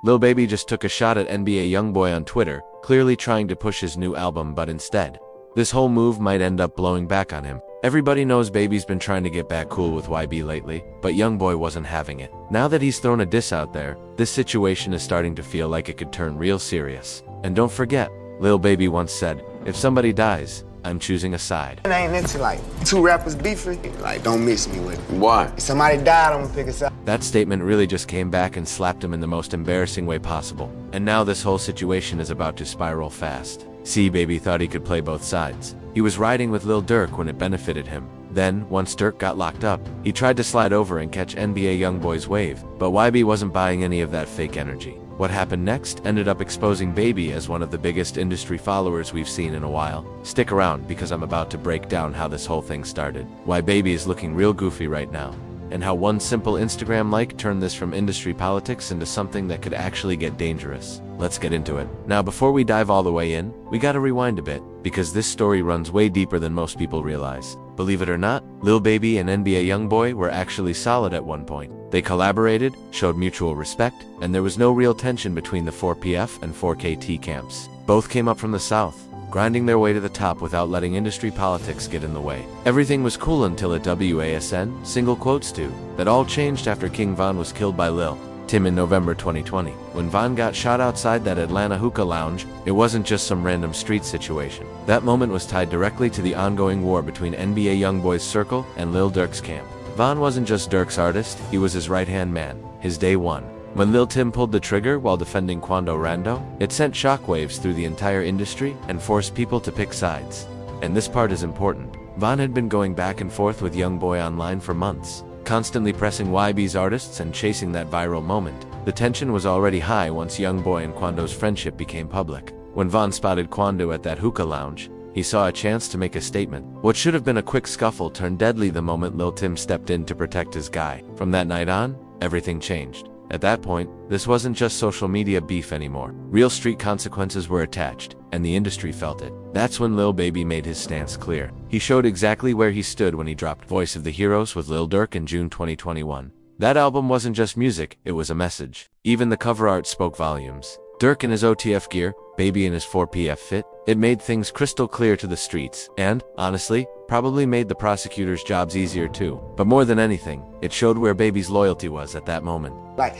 Lil Baby just took a shot at NBA YoungBoy on Twitter, clearly trying to push his new album, but instead, this whole move might end up blowing back on him. Everybody knows Baby's been trying to get back cool with YB lately, but YoungBoy wasn't having it. Now that he's thrown a diss out there, this situation is starting to feel like it could turn real serious. And don't forget, Lil Baby once said, "If somebody dies, I'm choosing a side." I ain't into like two rappers beefing, like don't mix me with it. Why? If somebody died, I'm gonna pick a side. That statement really just came back and slapped him in the most embarrassing way possible. And now this whole situation is about to spiral fast. See, Baby thought he could play both sides. He was riding with Lil Durk when it benefited him. Then, once Durk got locked up, he tried to slide over and catch NBA YoungBoy's wave, but YB wasn't buying any of that fake energy. What happened next ended up exposing Baby as one of the biggest industry followers we've seen in a while. Stick around because I'm about to break down how this whole thing started, why Baby is looking real goofy right now, and how one simple Instagram like turned this from industry politics into something that could actually get dangerous. Let's get into it. Now, before we dive all the way in, we gotta rewind a bit, because this story runs way deeper than most people realize. Believe it or not, Lil Baby and NBA YoungBoy were actually solid at one point. They collaborated, showed mutual respect, and there was no real tension between the 4PF and 4KT camps. Both came up from the South, grinding their way to the top without letting industry politics get in the way. Everything was cool until a WASN, single quotes to, that all changed after King Von was killed by Lil Tim in November 2020. When Von got shot outside that Atlanta hookah lounge, it wasn't just some random street situation. That moment was tied directly to the ongoing war between NBA YoungBoy's circle and Lil Durk's camp. Von wasn't just Durk's artist, he was his right-hand man, his day one. When Lil Tim pulled the trigger while defending Quando Rando, it sent shockwaves through the entire industry and forced people to pick sides. And this part is important. Von had been going back and forth with YoungBoy online for months, constantly pressing YB's artists and chasing that viral moment. The tension was already high once YoungBoy and Quando's friendship became public. When Von spotted Quando at that hookah lounge, he saw a chance to make a statement. What should have been a quick scuffle turned deadly the moment Lil Tim stepped in to protect his guy. From that night on, everything changed. At that point, this wasn't just social media beef anymore. Real street consequences were attached, and the industry felt it. That's when Lil Baby made his stance clear. He showed exactly where he stood when he dropped Voice of the Heroes with Lil Durk in June 2021. That album wasn't just music, it was a message. Even the cover art spoke volumes. Durk in his OTF gear, Baby in his 4PF fit, it made things crystal clear to the streets, and, honestly, probably made the prosecutors' jobs easier too. But more than anything, it showed where Baby's loyalty was at that moment. Like,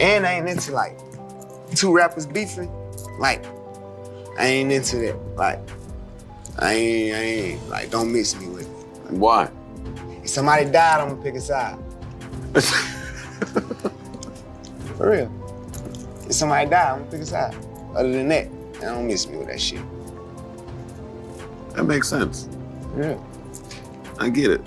and I ain't into like two rappers beefing. Like, I ain't into that. Like, I ain't like don't mix me with it. Why? If somebody died, I'm gonna pick a side. For real. If somebody died, I'm gonna pick a side. Other than that, don't mix me with that shit. That makes sense. Yeah. I get it.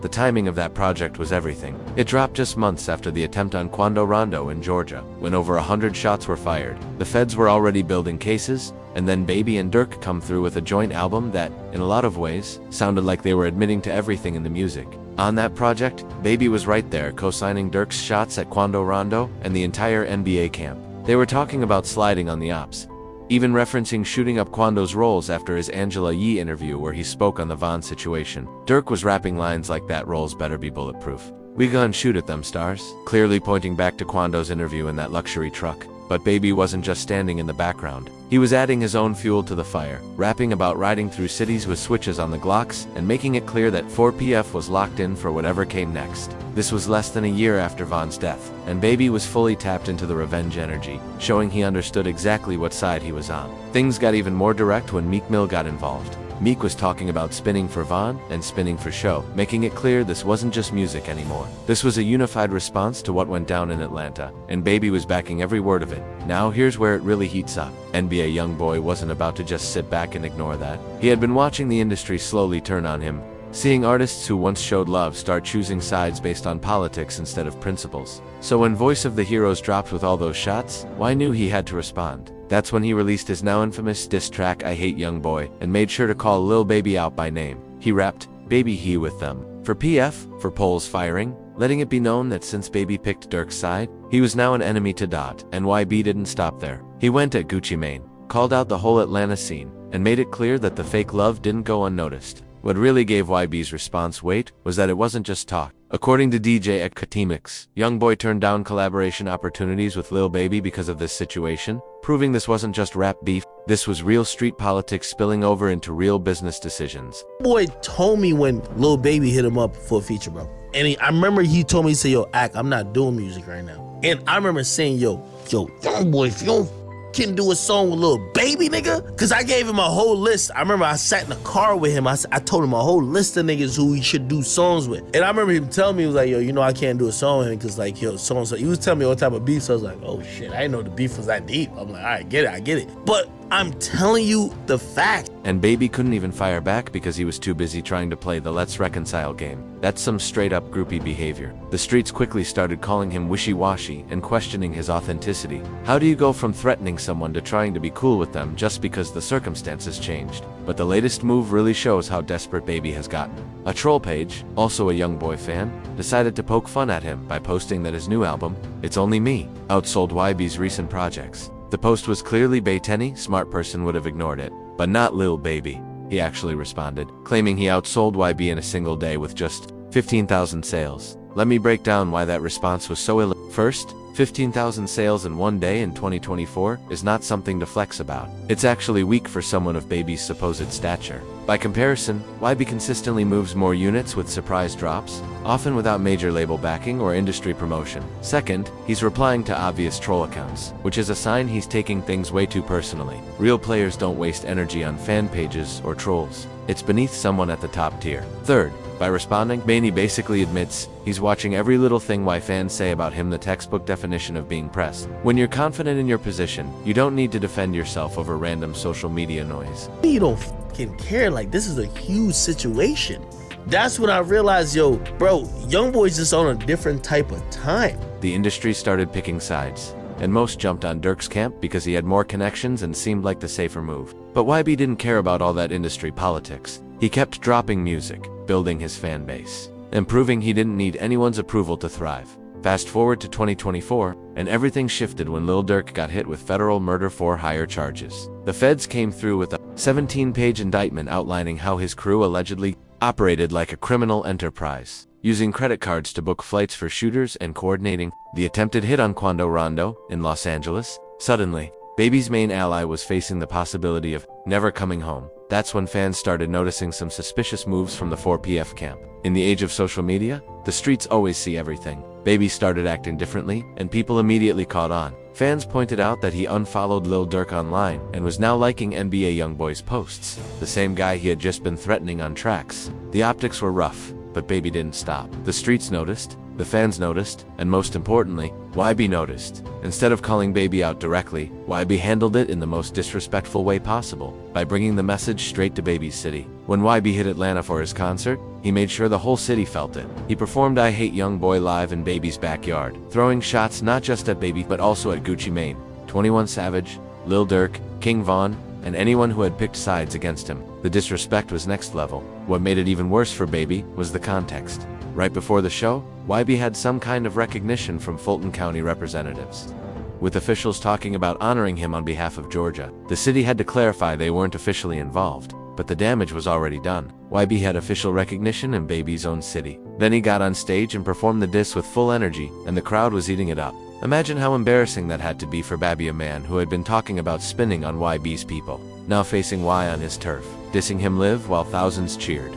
The timing of that project was everything. It dropped just months after the attempt on Quando Rondo in Georgia, when over 100 shots were fired. The feds were already building cases, and then Baby and Durk come through with a joint album that, in a lot of ways, sounded like they were admitting to everything in the music. On that project, Baby was right there co-signing Durk's shots at Quando Rondo and the entire NBA camp. They were talking about sliding on the ops, even referencing shooting up Quando's roles after his Angela Yee interview where he spoke on the Von situation. Durk was rapping lines like that roles better be bulletproof. We gon' shoot at them stars, clearly pointing back to Quando's interview in that luxury truck. But Baby wasn't just standing in the background. He was adding his own fuel to the fire, rapping about riding through cities with switches on the Glocks and making it clear that 4PF was locked in for whatever came next. This was less than a year after Von's death, and Baby was fully tapped into the revenge energy, showing he understood exactly what side he was on. Things got even more direct when Meek Mill got involved. Meek was talking about spinning for Von and spinning for show, making it clear this wasn't just music anymore. This was a unified response to what went down in Atlanta, and Baby was backing every word of it. Now here's where it really heats up. NBA YoungBoy wasn't about to just sit back and ignore that. He had been watching the industry slowly turn on him, seeing artists who once showed love start choosing sides based on politics instead of principles. So when Voice of the Heroes dropped with all those shots, Y knew he had to respond. That's when he released his now infamous diss track I Hate YoungBoy and made sure to call Lil Baby out by name. He rapped, "Baby he with them." For PF, for polls firing, letting it be known that since Baby picked Durk's side, he was now an enemy to Dot, and YB didn't stop there. He went at Gucci Mane, called out the whole Atlanta scene, and made it clear that the fake love didn't go unnoticed. What really gave YB's response weight was that it wasn't just talk. According to DJ at Katimix, YoungBoy turned down collaboration opportunities with Lil Baby because of this situation, proving this wasn't just rap beef, this was real street politics spilling over into real business decisions. Boy told me when Lil Baby hit him up for a feature, bro. And I remember he told me, he said, yo, Ack, I'm not doing music right now. And I remember saying, yo, YoungBoy, if you don't can do a song with Lil Baby, nigga, because I gave him a whole list. I remember I sat in the car with him. I told him a whole list of niggas who he should do songs with. And I remember him telling me, he was like, yo, you know I can't do a song with him because, like, yo, so-and-so. He was telling me all type of beef, so I was like, oh, shit, I didn't know the beef was that deep. I'm like, all right, I get it. But I'm telling you the fact. And Baby couldn't even fire back because he was too busy trying to play the let's reconcile game. That's some straight up groupie behavior. The streets quickly started calling him wishy-washy and questioning his authenticity. How do you go from threatening someone to trying to be cool with them just because the circumstances changed? But the latest move really shows how desperate Baby has gotten. A troll page, also a YoungBoy fan, decided to poke fun at him by posting that his new album, It's Only Me, outsold YB's recent projects. The post was clearly bait-any, smart person would have ignored it, but not Lil Baby. He actually responded, claiming he outsold YB in a single day with just 15,000 sales. Let me break down why that response was so ill. First, 15,000 sales in one day in 2024 is not something to flex about. It's actually weak for someone of Baby's supposed stature. By comparison, YB consistently moves more units with surprise drops, often without major label backing or industry promotion. Second, he's replying to obvious troll accounts, which is a sign he's taking things way too personally. Real players don't waste energy on fan pages or trolls. It's beneath someone at the top tier. Third, by responding, Baby basically admits he's watching every little thing Y fans say about him, the textbook definition of being pressed. When you're confident in your position, you don't need to defend yourself over random social media noise. You don't fucking care. Like, this is a huge situation. That's when I realized, yo, bro, YoungBoy's just on a different type of time. The industry started picking sides, and most jumped on Dirk's camp because he had more connections and seemed like the safer move. But YB didn't care about all that industry politics. He kept dropping music, building his fan base, and proving he didn't need anyone's approval to thrive. Fast forward to 2024, and everything shifted when Lil Durk got hit with federal murder for hire charges. The feds came through with a 17-page indictment outlining how his crew allegedly operated like a criminal enterprise, using credit cards to book flights for shooters and coordinating the attempted hit on Quando Rondo in Los Angeles. Suddenly, Baby's main ally was facing the possibility of never coming home. That's when fans started noticing some suspicious moves from the 4PF camp. In the age of social media, the streets always see everything. Baby started acting differently, and people immediately caught on. Fans pointed out that he unfollowed Lil Durk online and was now liking NBA YoungBoy's posts, the same guy he had just been threatening on tracks. The optics were rough, but Baby didn't stop. The streets noticed, the fans noticed, and most importantly, YB noticed. Instead of calling Baby out directly, YB handled it in the most disrespectful way possible, by bringing the message straight to Baby's city. When YB hit Atlanta for his concert, he made sure the whole city felt it. He performed I Hate YoungBoy live in Baby's backyard, throwing shots not just at Baby but also at Gucci Mane, 21 Savage, Lil Durk, King Von, and anyone who had picked sides against him. The disrespect was next level. What made it even worse for Baby was the context. Right before the show, YB had some kind of recognition from Fulton County representatives, with officials talking about honoring him on behalf of Georgia. The city had to clarify they weren't officially involved, but the damage was already done. YB had official recognition in Baby's own city. Then he got on stage and performed the diss with full energy, and the crowd was eating it up. Imagine how embarrassing that had to be for Baby, a man who had been talking about spinning on YB's people, now facing Y on his turf, dissing him live while thousands cheered.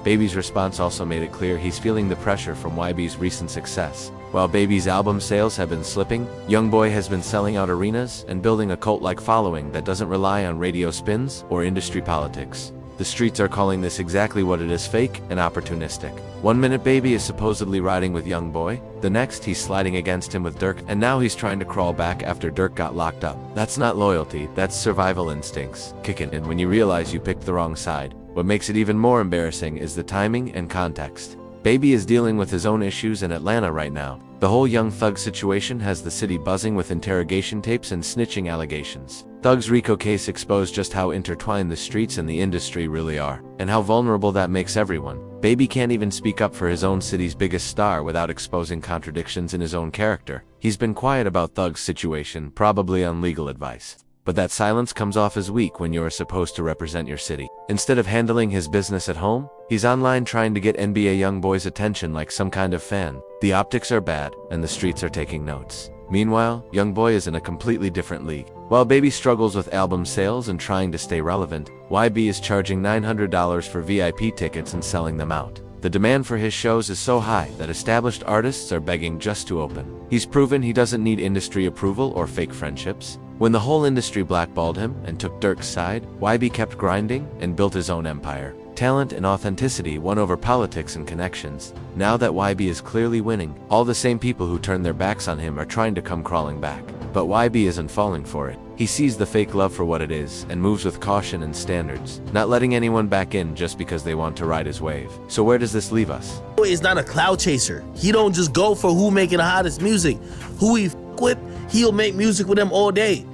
Baby's response also made it clear he's feeling the pressure from YB's recent success. While Baby's album sales have been slipping, YoungBoy has been selling out arenas and building a cult-like following that doesn't rely on radio spins or industry politics. The streets are calling this exactly what it is: fake and opportunistic. 1 minute Baby is supposedly riding with YoungBoy, the next he's sliding against him with Durk, and now he's trying to crawl back after Durk got locked up. That's not loyalty, that's survival instincts kicking in when you realize you picked the wrong side. What makes it even more embarrassing is the timing and context. Baby is dealing with his own issues in Atlanta right now. The whole Young Thug situation has the city buzzing with interrogation tapes and snitching allegations. Thug's RICO case exposed just how intertwined the streets and the industry really are, and how vulnerable that makes everyone. Baby can't even speak up for his own city's biggest star without exposing contradictions in his own character. He's been quiet about Thug's situation, probably on legal advice. But that silence comes off as weak when you're supposed to represent your city. Instead of handling his business at home, he's online trying to get NBA YoungBoy's attention like some kind of fan. The optics are bad, and the streets are taking notes. Meanwhile, YoungBoy is in a completely different league. While Baby struggles with album sales and trying to stay relevant, YB is charging $900 for VIP tickets and selling them out. The demand for his shows is so high that established artists are begging just to open. He's proven he doesn't need industry approval or fake friendships. When the whole industry blackballed him and took Dirk's side, YB kept grinding and built his own empire. Talent and authenticity won over politics and connections. Now that YB is clearly winning, all the same people who turned their backs on him are trying to come crawling back. But YB isn't falling for it. He sees the fake love for what it is and moves with caution and standards, not letting anyone back in just because they want to ride his wave. So where does this leave us? He's not a cloud chaser. He don't just go for who making the hottest music. Who he with, he'll make music with them all day.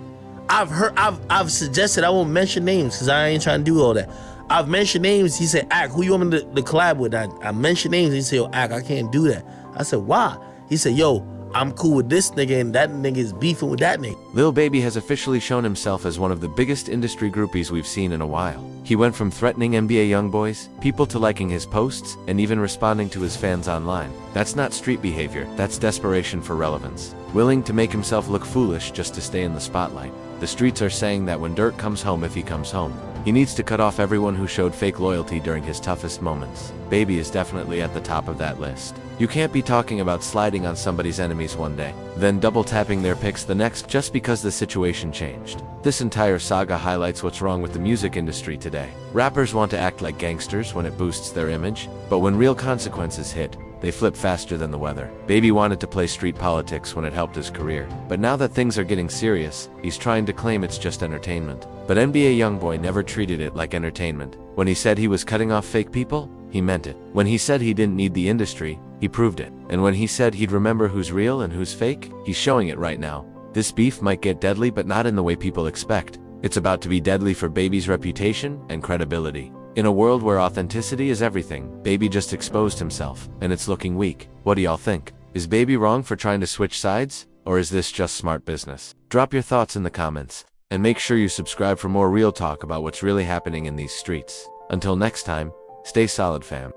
I've suggested, I won't mention names because I ain't trying to do all that. I've mentioned names. He said, Ack, who you want me to collab with? I mentioned names. He said, yo, Ack, I can't do that. I said, why? He said, yo, I'm cool with this nigga and that nigga is beefing with that nigga. Lil Baby has officially shown himself as one of the biggest industry groupies we've seen in a while. He went from threatening NBA YoungBoys, people to liking his posts, and even responding to his fans online. That's not street behavior, that's desperation for relevance. Willing to make himself look foolish just to stay in the spotlight. The streets are saying that when Dirk comes home, if he comes home, he needs to cut off everyone who showed fake loyalty during his toughest moments. Baby is definitely at the top of that list. You can't be talking about sliding on somebody's enemies one day, then double tapping their pics the next just because the situation changed. This entire saga highlights what's wrong with the music industry today. Rappers want to act like gangsters when it boosts their image, but when real consequences hit, they flip faster than the weather. Baby wanted to play street politics when it helped his career, but now that things are getting serious, he's trying to claim it's just entertainment. But NBA YoungBoy never treated it like entertainment. When he said he was cutting off fake people, he meant it. When he said he didn't need the industry, he proved it. And when he said he'd remember who's real and who's fake, he's showing it right now. This beef might get deadly, but not in the way people expect. It's about to be deadly for Baby's reputation and credibility. In a world where authenticity is everything, Baby just exposed himself, and it's looking weak. What do y'all think? Is Baby wrong for trying to switch sides? Or is this just smart business? Drop your thoughts in the comments, and make sure you subscribe for more real talk about what's really happening in these streets. Until next time, stay solid, fam.